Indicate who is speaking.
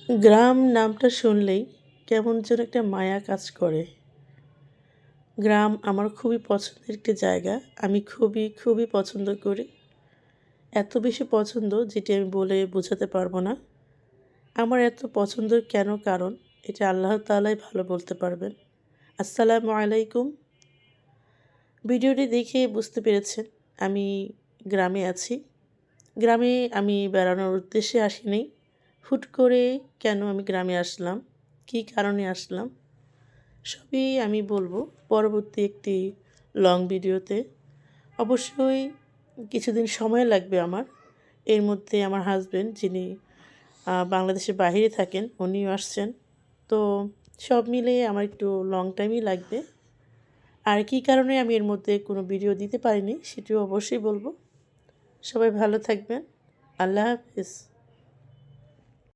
Speaker 1: গ্রাম নামটা শুনলেই কেমন যেন একটা মায়া কাজ করে। গ্রাম আমার খুবই পছন্দের একটি জায়গা। আমি খুবই পছন্দ করি। এত বেশি পছন্দ যেটি আমি বলে বোঝাতে পারব না। আমার এত পছন্দের কেন কারণ এটা আল্লাহ তাআলাই ভালো বলতে পারবেন। আসসালামু আলাইকুম। ভিডিওটি দেখে বুঝতে পেরেছেন আমি গ্রামে আছি। গ্রামে আমি বেড়ানোর উদ্দেশ্যে আসিনি। হুট করে কেন আমি গ্রামে আসলাম, কী কারণে আসলাম সবই আমি বলবো পরবর্তী একটি লং ভিডিওতে। অবশ্যই কিছুদিন সময় লাগবে আমার। এর মধ্যে আমার হাসব্যান্ড যিনি বাংলাদেশের বাইরে থাকেন উনিও আসছেন। তো সব মিলিয়ে আমার একটু লং টাইমই লাগবে। আর কী কারণে আমি এর মধ্যে কোনো ভিডিও দিতে পারিনি সেটিও অবশ্যই বলবো। সবাই ভালো থাকবেন। আল্লাহ হাফেজ।